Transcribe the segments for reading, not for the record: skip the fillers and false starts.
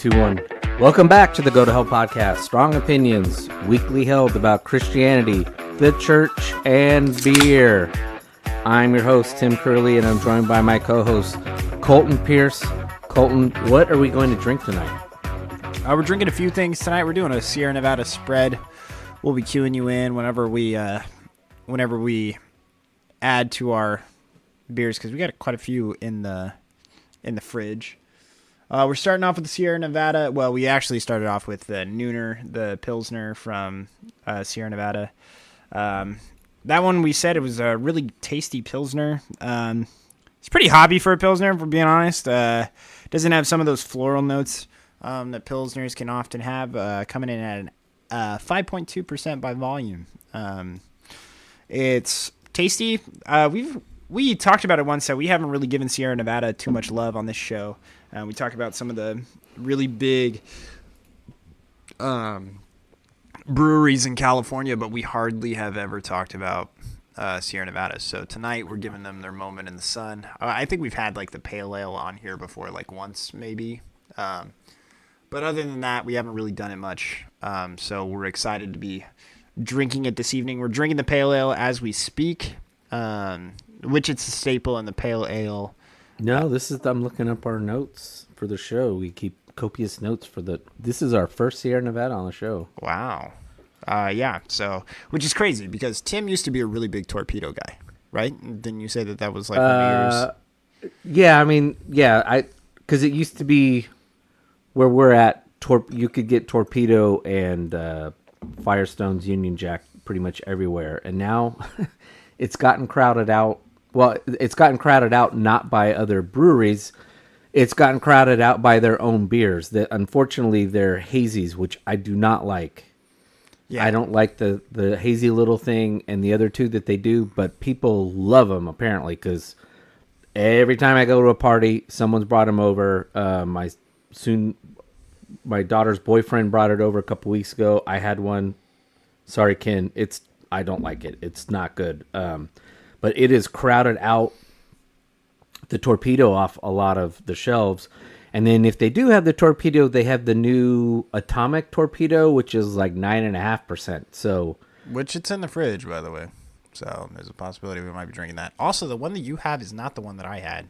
2, 1. Welcome back to the Go to Hell podcast. Strong opinions, weekly held about Christianity, the church, and beer. I'm your host, Tim Curley, and I'm joined by my co-host, Colton Pierce. Colton, what are we going to drink tonight? We're drinking a few things tonight. We're doing a Sierra Nevada spread. We'll be queuing you in whenever we add to our beers, because we got quite a few in the fridge. We're starting off with the Sierra Nevada. Well, we actually started off with the Nooner, the Pilsner from Sierra Nevada. That one, we said it was a really tasty Pilsner. It's pretty hoppy for a Pilsner, if we're being honest. Doesn't have some of those floral notes that Pilsners can often have, coming in at 5.2% by volume. It's tasty. We talked about it once, so we haven't really given Sierra Nevada too much love on this show. We talked about some of the really big breweries in California, but we hardly have ever talked about Sierra Nevada. So tonight we're giving them their moment in the sun. I think we've had like the pale ale on here before, like once maybe. But other than that, we haven't really done it much. So we're excited to be drinking it this evening. We're drinking the pale ale as we speak, which it's a staple in the pale ale. No, I'm looking up our notes for the show. We keep copious notes this is our first Sierra Nevada on the show. Wow. Yeah. So, which is crazy because Tim used to be a really big Torpedo guy, right? Didn't you say that was like one of yours? Yeah, I mean, yeah, because it used to be where we're at, you could get Torpedo and Firestone's Union Jack pretty much everywhere. And now it's gotten crowded out. Well, it's gotten crowded out not by other breweries. It's gotten crowded out by their own beers. That unfortunately, they're hazies, which I do not like. Yeah. I don't like the hazy little thing and the other two that they do, but people love them apparently because every time I go to a party, someone's brought them over. My daughter's boyfriend brought it over a couple weeks ago. I had one. Sorry, Ken. I don't like it. It's not good. But it is crowded out the Torpedo off a lot of the shelves. And then if they do have the Torpedo, they have the new Atomic Torpedo, which is like 9.5%. So, which it's in the fridge, by the way. So there's a possibility we might be drinking that. Also, the one that you have is not the one that I had.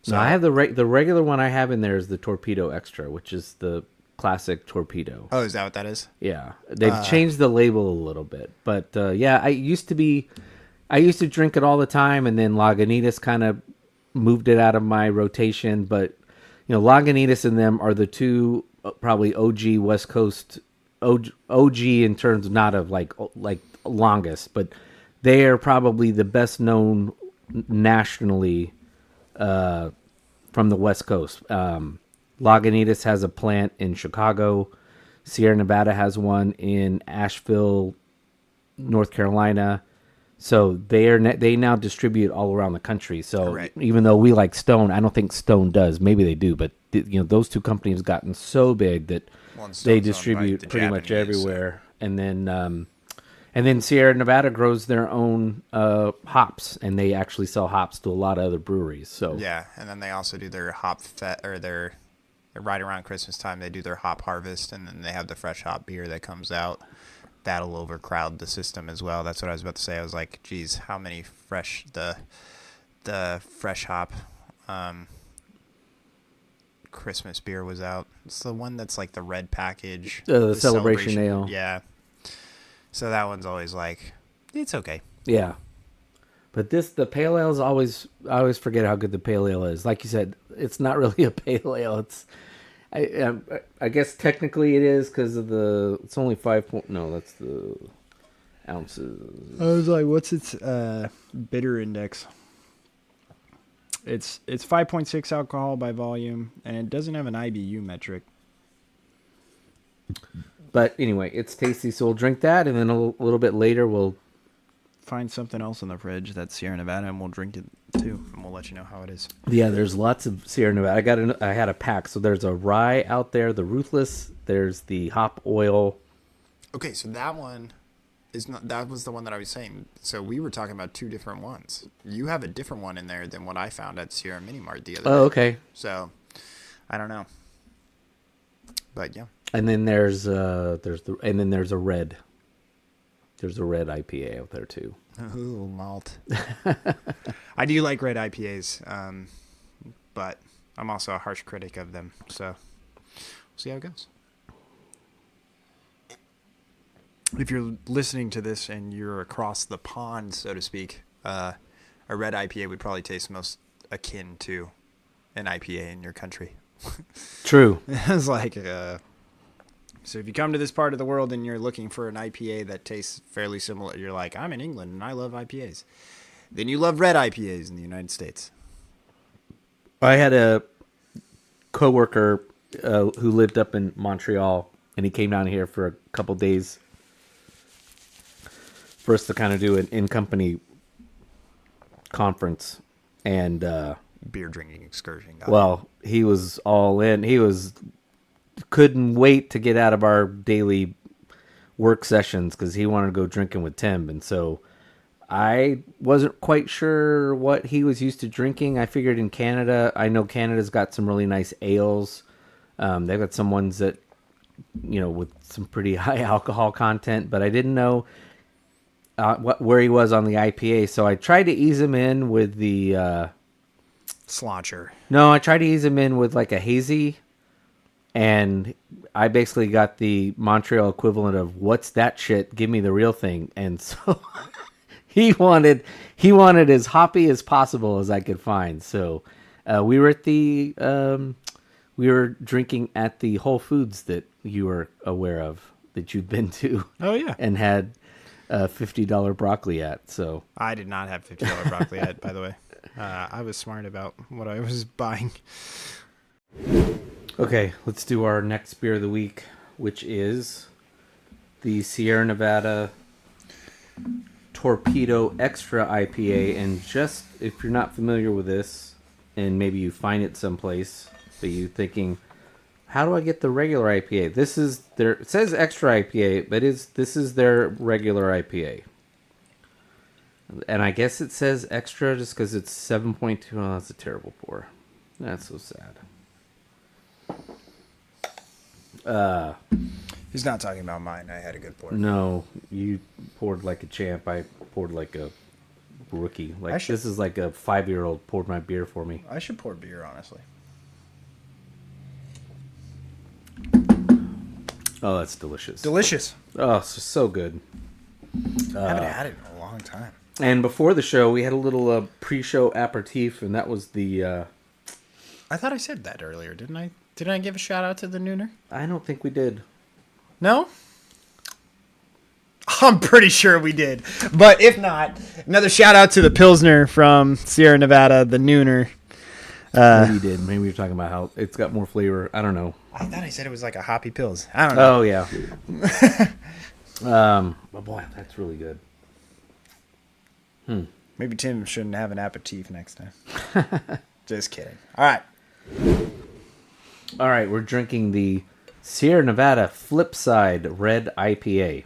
So I have the regular one I have in there is the Torpedo Extra, which is the classic Torpedo. Oh, is that what that is? Yeah, they've changed the label a little bit, but yeah, I used to drink it all the time, and then Lagunitas kind of moved it out of my rotation. But Lagunitas and them are the two probably OG West Coast OG in terms of not of like longest, but they are probably the best known nationally from the West Coast. Lagunitas has a plant in Chicago. Sierra Nevada has one in Asheville, North Carolina. So they now distribute all around the country. So right. Even though we like Stone, I don't think Stone does. Maybe they do, but those two companies have gotten so big that they distribute pretty much everywhere. So. And then Sierra Nevada grows their own hops, and they actually sell hops to a lot of other breweries. So yeah, and then they also do their hop right around Christmas time. They do their hop harvest, and then they have the fresh hop beer that comes out. That'll overcrowd the system as well. That's what I was about to say. I was like, geez, how many the fresh hop Christmas beer was out. It's the one that's like the red package. The celebration ale. Yeah. So that one's always like, it's okay. Yeah. But the pale ale is I always forget how good the pale ale is. Like you said, it's not really a pale ale. I guess technically it is because of it's only 5. No, that's the ounces. I was like, what's its bitter index? It's 5.6 alcohol by volume, and it doesn't have an IBU metric. But anyway, it's tasty, so we'll drink that, and then a little bit later we'll find something else in the fridge that's Sierra Nevada, and we'll drink it too, and we'll let you know how it is. Yeah, there's lots of Sierra Nevada. I had a pack, so there's a rye out there, the Ruthless. There's the hop oil. Okay, so that one is not. That was the one that I was saying. So we were talking about two different ones. You have a different one in there than what I found at Sierra Mini Mart the other day. Oh, okay. So I don't know. But yeah. And then there's a red. There's a red IPA out there too. Ooh, malt. I do like red IPAs, but I'm also a harsh critic of them. So we'll see how it goes. If you're listening to this and you're across the pond, so to speak, a red IPA would probably taste most akin to an IPA in your country. True. It's like, so if you come to this part of the world and you're looking for an IPA that tastes fairly similar, you're like, I'm in England and I love IPAs. Then you love red IPAs in the United States. I had a coworker who lived up in Montreal, and he came down here for a couple days for us to kind of do an in-company conference. And beer drinking excursion. Well, he was all in. He couldn't wait to get out of our daily work sessions because he wanted to go drinking with Tim. And so I wasn't quite sure what he was used to drinking. I figured in Canada, I know Canada's got some really nice ales. They've got some ones that, with some pretty high alcohol content, but I didn't know where he was on the IPA. So I tried to ease him in with the Slotcher. No, I tried to ease him in with like a hazy, and I basically got the Montreal equivalent of "What's that shit? Give me the real thing." And so he wanted as hoppy as possible as I could find. So we were drinking at the Whole Foods that you were aware of, that you've been to. Oh yeah, and had $50 broccoli at. So I did not have $50 broccoli at, by the way. I was smart about what I was buying. Okay, let's do our next beer of the week, which is the Sierra Nevada Torpedo Extra IPA. And just if you're not familiar with this, and maybe you find it someplace, but you're thinking, how do I get the regular IPA? It says Extra IPA, but this is their regular IPA. And I guess it says extra just because it's 7.2. Oh, that's a terrible pour. That's so sad. He's not talking about mine. I had a good pour. No, you poured like a champ. I poured like a rookie. This is like a 5-year-old poured my beer for me. I should pour beer, honestly. Oh, that's delicious. Delicious. Oh, it's just so good. I haven't had it in a long time. And before the show, we had a little pre-show aperitif, and that was the... I thought I said that earlier, didn't I? Didn't I give a shout out to the Nooner? I don't think we did. No? I'm pretty sure we did. But if not, another shout out to the Pilsner from Sierra Nevada, the Nooner. Maybe you did. Maybe you're talking about how it's got more flavor. I don't know. I thought I said it was like a hoppy Pils. I don't know. Oh, yeah. Oh, boy, that's really good. Maybe Tim shouldn't have an aperitif next time. Just kidding. All right. All right, we're drinking the Sierra Nevada Flipside Red IPA.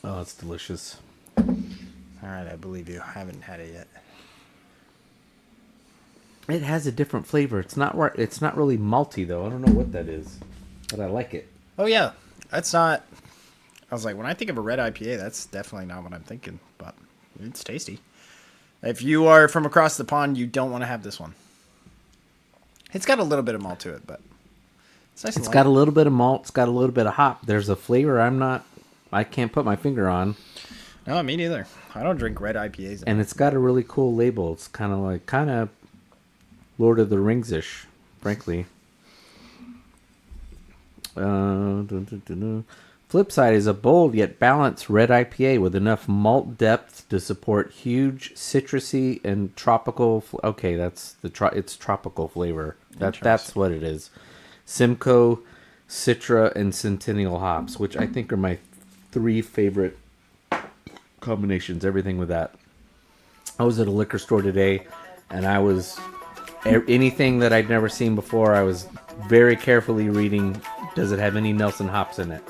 Oh, it's delicious. All right, I believe you. I haven't had it yet. It has a different flavor. It's not really malty though. I don't know what that is, but I like it. Oh yeah, that's not. I was like, when I think of a red IPA, that's definitely not what I'm thinking. But it's tasty. If you are from across the pond, you don't want to have this one. It's got a little bit of malt to it, but it's nice. It's got a little bit of malt. It's got a little bit of hop. There's a flavor I can't put my finger on. No, me neither. I don't drink red IPAs. And it's got a really cool label. It's kind of Lord of the Rings-ish, frankly. Flipside is a bold yet balanced red IPA with enough malt depth to support huge citrusy and tropical. Okay, that's it's tropical flavor. That's what it is. Simcoe, Citra, and Centennial hops, which I think are my 3 favorite combinations. Everything with that. I was at a liquor store today, and I was anything that I'd never seen before. I was very carefully reading, does it have any Nelson hops in it?